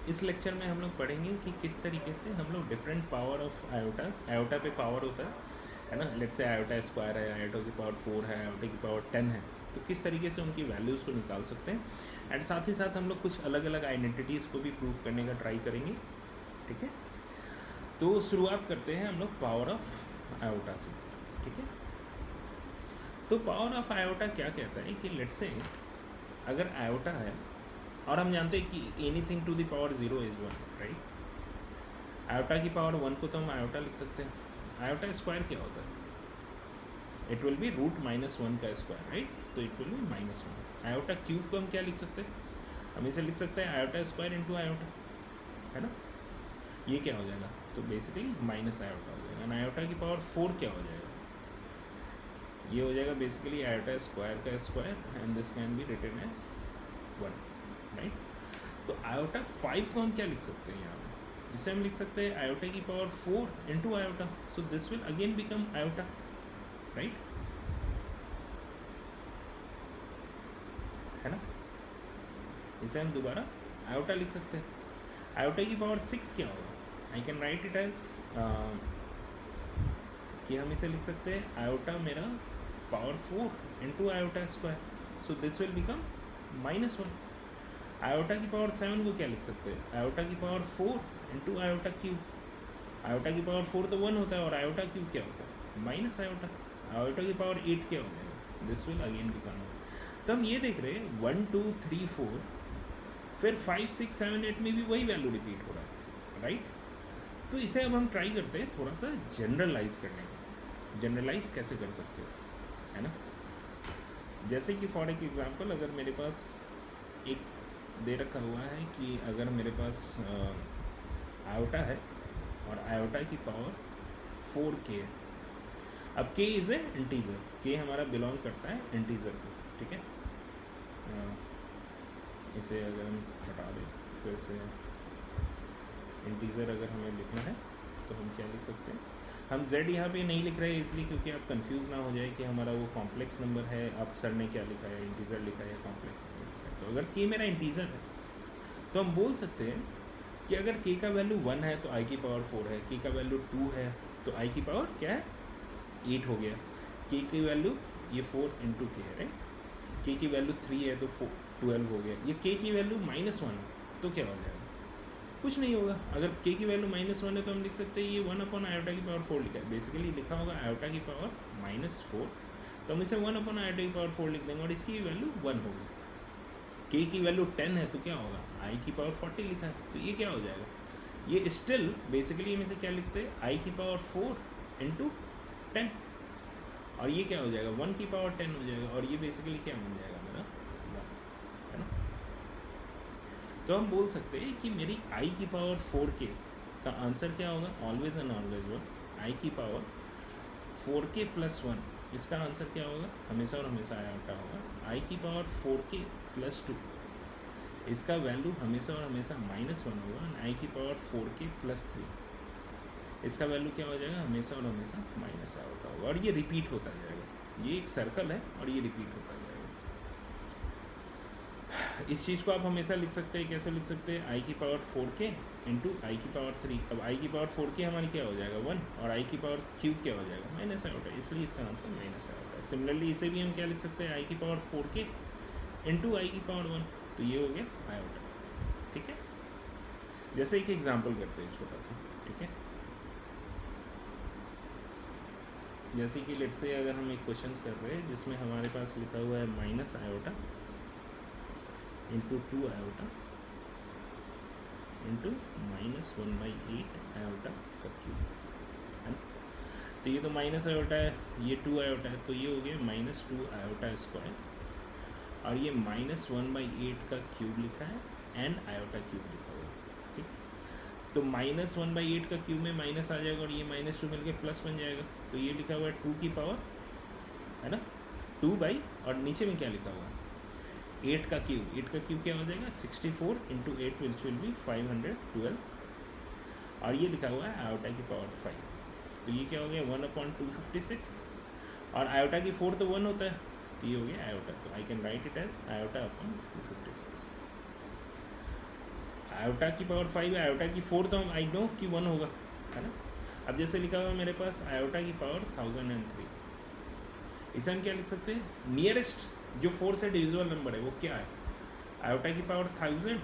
इस लेक्चर में हम लोग पढ़ेंगे कि किस तरीके से हम लोग डिफरेंट पावर ऑफ आयोटास, आयोटा पे पावर होता है ना, लेट्स से आयोटा स्क्वायर है, आयोटा की पावर 4 है, आयोटा की पावर 10 है, तो किस तरीके से उनकी वैल्यूज़ को निकाल सकते हैं। एंड साथ ही साथ हम लोग कुछ अलग अलग आइडेंटिटीज़ को भी प्रूव करने का ट्राई करेंगे, ठीक है। तो शुरुआत करते हैं हम लोग पावर ऑफ आयोटा से, ठीक है। तो पावर ऑफ आयोटा क्या कहता है कि लेट्स से अगर आयोटा है और हम जानते हैं कि anything to the power 0 is 1, right. Iota की पावर 1 को तो हम आयोटा लिख सकते हैं। आयोटा स्क्वायर क्या होता है? इट विल बी रूट -1 का स्क्वायर, राइट। तो it will be -1। Iota cube को हम क्या लिख सकते हैं? हम इसे लिख सकते हैं आयोटा स्क्वायर इंटू आयोटा, है ना। ये क्या हो जाएगा? तो बेसिकली माइनस आयोटा हो जाएगा। आयोटा की पावर 4 क्या हो जाएगा? ये हो जाएगा बेसिकली आयोटा स्क्वायर का square, and this can be written as 1, right. तो आयोटा 5 को हम क्या लिख सकते हैं यहाँ पे? इसे हम लिख सकते हैं आयोटा की power 4 into iota, so this will again become iota, right, है ना। इसे हम दोबारा आयोटा लिख सकते हैं। आयोटा की पावर 6 क्या होगा? I can write it as कि हम इसे लिख सकते हैं आयोटा मेरा power 4 into iota square, so this will become -1। Iota की पावर 7 को क्या लिख सकते हैं? आयोटा की power 4 into iota cube. Iota की पावर 4 तो 1 होता है, और आयोटा क्यूब क्या होता है? Minus iota. आयोटा की पावर 8 क्या हो जाएगा? This will again become. तो हम ये देख रहे हैं 1 2 3 4, फिर 5 6 7 8 में भी वही वैल्यू रिपीट हो रहा है, राइट। तो इसे अब हम ट्राई करते हैं थोड़ा सा जनरलाइज करने का। जनरलाइज कैसे कर सकते हो, है ना। जैसे कि फॉर एक एग्जांपल, अगर मेरे पास एक दे रखा हुआ है कि अगर मेरे पास आयोटा है और आयोटा की पावर 4k है। अब k is a integer, k हमारा बिलोंग करता है इंटीजर को, ठीक है। इसे अगर हम हटा दें फिर से, इंटीजर अगर हमें लिखना है तो हम क्या लिख सकते हैं? हम z यहाँ पे नहीं लिख रहे हैं इसलिए क्योंकि आप कंफ्यूज ना हो जाए कि हमारा वो कॉम्प्लेक्स नंबर है, अब सर ने क्या लिखा है, इंटीजर लिखा है या कॉम्प्लेक्स नंबर लिखा है। तो अगर k मेरा इंटीजर है तो हम बोल सकते हैं कि अगर k का वैल्यू 1 है तो i की पावर 4 है, k का वैल्यू 2 है तो i की पावर क्या है? 8 हो गया। k की वैल्यू ये 4 इंटू k है, राइट। k की वैल्यू 3 है तो 12 हो गया। ये k की वैल्यू -1 है तो क्या हो जाएगा? कुछ नहीं होगा। अगर k की वैल्यू -1 है तो हम लिख सकते हैं ये 1 अपॉन आयोटा की पावर 4 लिखा है। बेसिकली लिखा होगा आयोटा की पावर -4, तो हम इसे 1 अपॉन आयोटा की पावर 4 लिख देंगे और इसकी वैल्यू 1 होगी। k की वैल्यू 10 है तो क्या होगा? i की पावर 40 लिखा है, तो ये क्या हो जाएगा? ये स्टिल बेसिकली हम इसे क्या लिखते हैं? i की पावर 4 इंटू 10, और ये क्या हो जाएगा? 1 की पावर 10 हो जाएगा, और ये बेसिकली क्या बन जाएगा मेरा? 1, है ना। तो हम बोल सकते हैं कि मेरी i की पावर 4k का आंसर क्या होगा? Always and always 1। i की पावर 4k प्लस 1, इसका आंसर क्या होगा? हमेशा और हमेशा आयोटा होगा। i की पावर 4k प्लस 2, इसका वैल्यू हमेशा और हमेशा -1 होगा। i की पावर 4k प्लस 3, इसका वैल्यू क्या हो जाएगा? हमेशा और हमेशा माइनस आयोटा होगा, और ये रिपीट होता जाएगा। ये एक सर्कल है और ये रिपीट होता जाएगा। इस चीज़ को आप हमेशा लिख सकते हैं, कैसे लिख सकते हैं? i की पावर 4k इंटू आई की पावर 3। अब i की पावर 4k हमारी क्या हो जाएगा? 1, और i की पावर क्यूब क्या हो जाएगा? माइनस आयोटा, इसलिए इसका आंसर माइनस आयोटा है। सिमिलरली इसे भी हम क्या लिख सकते हैं? i की पावर 4k इंटू आई की पावर 1, तो ये हो गया आयोटा, ठीक है। जैसे एक एग्जाम्पल करते हैं छोटा सा, ठीक है। जैसे कि लेट्स से अगर हम एक क्वेश्चन कर रहे हैं जिसमें हमारे पास लिखा हुआ है minus iota into 2 iota into -1/8 iota का क्यूब, है ना। तो ये तो माइनस आयोटा है, ये 2 आयोटा है, तो ये हो गया -2 आयोटा स्क्वायर, और ये -1/8 का क्यूब लिखा है एंड आयोटा क्यूब लिखा हुआ है, ठीक है। तो -1/8 का क्यूब में माइनस आ जाएगा और ये -2 मिलकर प्लस बन जाएगा, तो ये लिखा हुआ है 2 की पावर, है ना, 2 बाई, और नीचे में क्या लिखा हुआ है? 8 का क्यूब। 8 का क्यूब क्या हो जाएगा? 64 इंटू 8 विच विल बी 512, और ये लिखा हुआ है आयोटा की पावर 5, तो ये क्या हो गया? 1/256, और आयोटा की 4 तो 1 होता है, तो ये हो गया आयोटा। तो I can write it as iota upon 256। Iota की पावर 5 है, आयोटा की 4 तो हम आई नो कि 1 होगा, है ना। अब जैसे लिखा हुआ है मेरे पास आयोटा की पावर 1003, इसे हम क्या लिख सकते हैं, नियरेस्ट जो 4 से डिविजिबल नंबर है वो क्या है, आयोटा की पावर 1000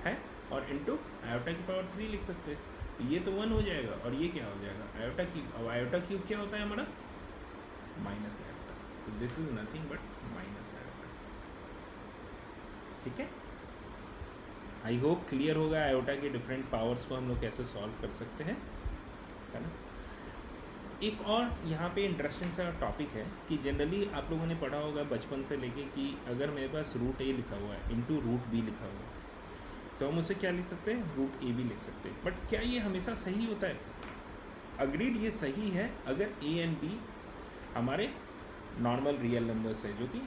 है और इनटू आयोटा की पावर 3 लिख सकते हैं। तो ये तो 1 हो जाएगा और ये क्या हो जाएगा आयोटा क्यूब। अब आयोटा क्यूब क्या होता है हमारा, माइनस आयोटा, तो this is nothing but minus iota. ठीक है, आई होप क्लियर होगा आयोटा के डिफरेंट पावर्स को हम लोग कैसे सॉल्व कर सकते हैं, है ना। एक और यहाँ पे इंटरेस्टिंग सा टॉपिक है कि जनरली आप लोगों ने पढ़ा होगा बचपन से लेके कि अगर मेरे पास रूट ए लिखा हुआ है इंटू रूट बी लिखा हुआ है तो हम उसे क्या लिख सकते हैं, रूट ए भी लिख सकते हैं। बट क्या ये हमेशा सही होता है? अग्रीड ये सही है अगर ए एंड बी हमारे नॉर्मल रियल नंबर्स है जो कि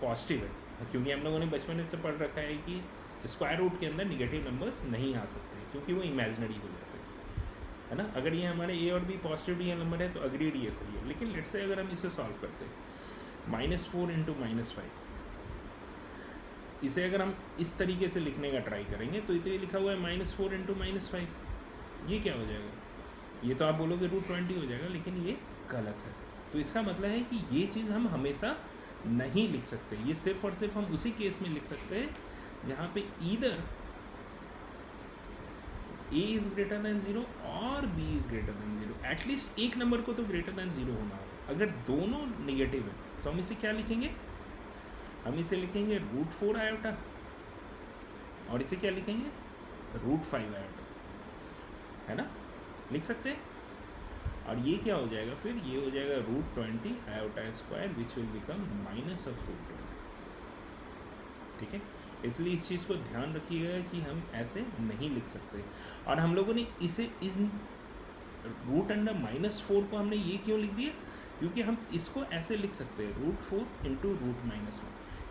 पॉजिटिव है, क्योंकि हम लोगों ने बचपन में इससे पढ़ रखा है कि स्क्वायर रूट के अंदर निगेटिव नंबर्स नहीं आ सकते क्योंकि वो इमेजिनरी हो जाते हैं, है ना। अगर ये हमारे ए और बी पॉजिटिव रियल नंबर है तो अग्रीड ये सही है। लेकिन लेट्स से अगर हम इसे सॉल्व करते हैं -4 इंटू -5, इसे अगर हम इस तरीके से लिखने का ट्राई करेंगे तो ये लिखा हुआ है -4 इंटू -5, ये क्या हो जाएगा, ये तो आप बोलोगे √20 हो जाएगा, लेकिन ये गलत है। तो इसका मतलब है कि ये चीज़ हम हमेशा नहीं लिख सकते, ये सिर्फ और सिर्फ हम उसी केस में लिख सकते हैं जहाँ पे either a is greater than 0 और b is greater than 0। At least एक नंबर को तो ग्रेटर दैन 0 होना होगा। अगर दोनों निगेटिव है तो हम इसे क्या लिखेंगे, हम इसे लिखेंगे √4 आयोटा और इसे क्या लिखेंगे, √5 आयोटा, है ना, लिख सकते हैं। और ये क्या हो जाएगा फिर, ये हो जाएगा √20 iota square which will become minus of √20। ठीक है, इसलिए इस चीज़ को ध्यान रखिएगा कि हम ऐसे नहीं लिख सकते। और हम लोगों ने इसे इन √4 को हमने ये क्यों लिख दिया, क्योंकि हम इसको ऐसे लिख सकते हैं √4 इंटू √1,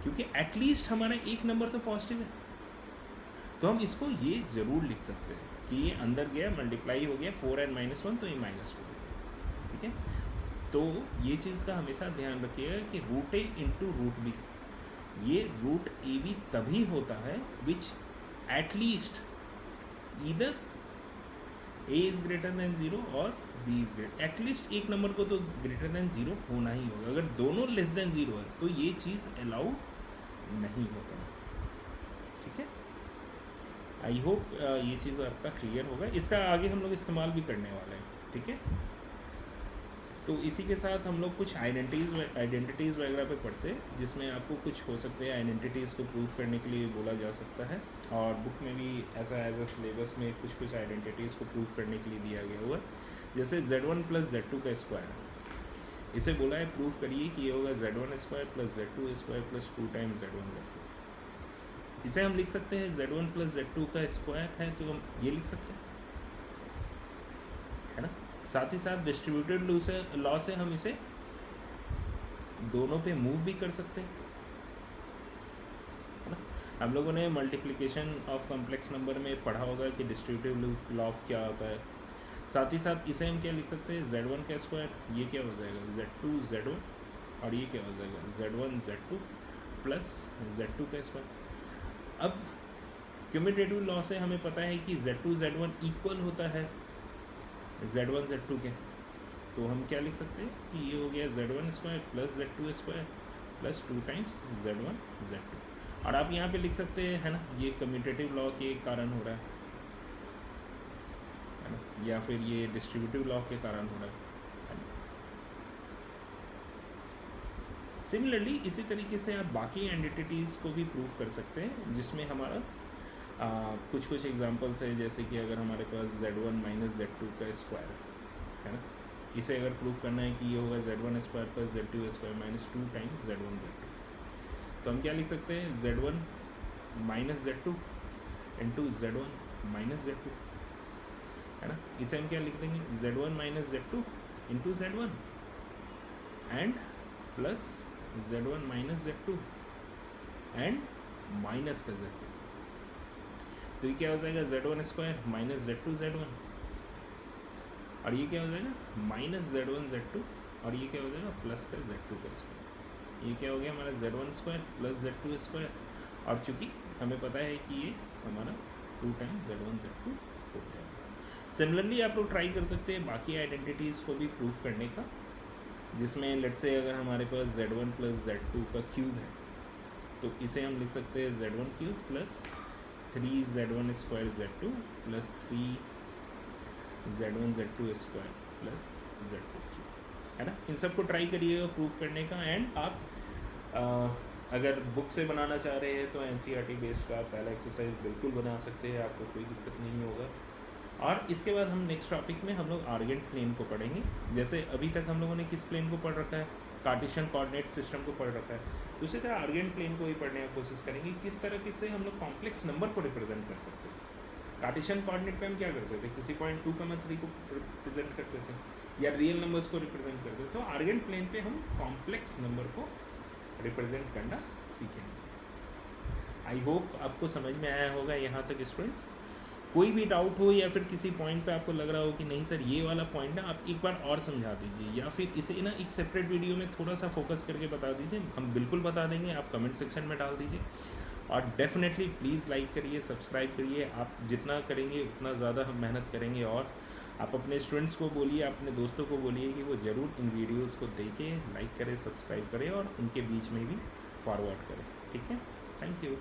क्योंकि एटलीस्ट हमारा एक नंबर तो पॉजिटिव है, तो हम इसको ये ज़रूर लिख सकते हैं कि ये अंदर गया मल्टीप्लाई हो गया 4 और -1 तो ये -4। ठीक है, तो ये चीज़ का हमेशा ध्यान रखिएगा कि √a इंटू √b, ये √ab तभी होता है विच at least either a is greater than 0 और b इज़ ग्रेटर, एटलीस्ट एक नंबर को तो ग्रेटर दैन 0 होना ही होगा। अगर दोनों लेस दैन 0 है तो ये चीज़ अलाउ नहीं होता। ठीक है, आई होप ये चीज़ आपका क्लियर होगा, इसका आगे हम लोग इस्तेमाल भी करने वाले हैं। ठीक है, तो इसी के साथ हम लोग कुछ आइडेंटिटीज़ वगैरह पे पढ़ते हैं, जिसमें आपको कुछ हो सकते हैं आइडेंटिटीज़ को प्रूव करने के लिए बोला जा सकता है। और बुक में भी ऐसा एज अ सिलेबस में कुछ आइडेंटिटीज़ को प्रूव करने के लिए दिया गया हुआ है। जैसे Z1 + Z2 का स्क्वायर, इसे बोला है प्रूव करिए कि ये होगा Z1 square + Z2 square + 2 times Z1 Z2। इसे हम लिख सकते हैं Z1 + Z2 का स्क्वायर है तो हम ये लिख सकते हैं, है ना। साथ ही साथ डिस्ट्रीब्यूटेड लॉ से हम इसे दोनों पे मूव भी कर सकते हैं, है ना। हम लोगों ने मल्टीप्लिकेशन ऑफ कॉम्प्लेक्स नंबर में पढ़ा होगा कि डिस्ट्रीब्यूटिव लॉ क्या होता है। साथ ही साथ इसे हम क्या लिख सकते हैं, Z1 का स्क्वायर, ये क्या हो जाएगा Z2 Z1, और ये क्या हो जाएगा Z1 Z2 प्लस Z2 का स्क्वायर। अब क्यूमुलेटिव लॉ से हमें पता है कि Z2 Z1 इक्वल होता है Z1 Z2 के, तो हम क्या लिख सकते हैं कि ये हो गया Z1 square plus Z2 square plus 2 times Z1 Z2। और आप यहाँ पे लिख सकते हैं, है ना, ये कम्यूटेटिव लॉ के कारण हो रहा है ना, या फिर ये डिस्ट्रीब्यूटिव लॉ के कारण हो रहा है ना। सिमिलरली इसी तरीके से आप बाकी एंटिटीज़ को भी प्रूव कर सकते हैं, जिसमें हमारा कुछ एग्जांपल्स है। जैसे कि अगर हमारे पास Z1 - Z2 का स्क्वायर है ना, इसे अगर प्रूव करना है कि ये होगा Z1 square plus Z2 square minus 2 times Z1 Z2, तो हम क्या लिख सकते हैं Z1 - Z2 into Z1 - Z2, है ना। इसे हम क्या लिख देंगे Z1 - Z2 into Z1 and plus Z1 - Z2 and minus का Z2, तो ये क्या हो जाएगा Z1 square minus Z2 Z1, और ये क्या हो जाएगा माइनस Z1 Z2, और ये क्या हो जाएगा प्लस का Z2 का स्क्वायर। ये क्या हो गया हमारा Z1 square plus Z2 square, और चूंकि हमें पता है कि ये हमारा 2 टाइम्स Z1 Z2 हो जाएगा। सिमिलरली आप लोग ट्राई कर सकते हैं बाकी आइडेंटिटीज़ को भी प्रूव करने का, जिसमें लेट्स से अगर हमारे पास Z1 प्लस Z2 का क्यूब है तो इसे हम लिख सकते हैं Z1 cube plus 3Z1 square Z2 plus 3Z1 Z2 square plus Z2 cube, है ना। इन सबको ट्राई करिएगा प्रूव करने का। एंड आप अगर बुक से बनाना चाह रहे हैं तो NCERT बेस्ड का पहला एक्सरसाइज बिल्कुल बना सकते हैं, आपको कोई दिक्कत नहीं होगा। और इसके बाद हम नेक्स्ट टॉपिक में हम लोग आर्गेंट प्लेन को पढ़ेंगे। जैसे अभी तक हम लोगों ने किस प्लेन को पढ़ रखा है, कार्टेशियन कोऑर्डिनेट सिस्टम को पढ़ रखा है, तो उसी तरह आर्गेंट प्लेन को ही पढ़ने की कोशिश करेंगे किस तरह से हम लोग कॉम्प्लेक्स नंबर को रिप्रेजेंट कर सकते हैं। कार्टेशियन कोऑर्डिनेट पे हम क्या करते थे, किसी पॉइंट 2,3 को रिप्रेजेंट करते थे या रियल नंबर्स को रिप्रेजेंट करते थे। तो आर्गेंट प्लेन पे हम कॉम्प्लेक्स नंबर को रिप्रेजेंट करना सीखेंगे। आई होप आपको समझ में आया होगा यहाँ तक स्टूडेंट्स। कोई भी डाउट हो या फिर किसी पॉइंट पे आपको लग रहा हो कि नहीं सर ये वाला पॉइंट ना आप एक बार और समझा दीजिए, या फिर इसे ना एक सेपरेट वीडियो में थोड़ा सा फोकस करके बता दीजिए, हम बिल्कुल बता देंगे। आप कमेंट सेक्शन में डाल दीजिए और डेफिनेटली प्लीज़ लाइक करिए, सब्सक्राइब करिए। आप जितना करेंगे उतना ज़्यादा हम मेहनत करेंगे। और आप अपने स्टूडेंट्स को बोलिए, अपने दोस्तों को बोलिए कि वो ज़रूर इन वीडियोज़ को देखें, लाइक करें, सब्सक्राइब करें और उनके बीच में भी फॉरवर्ड करें। ठीक है, थैंक यू।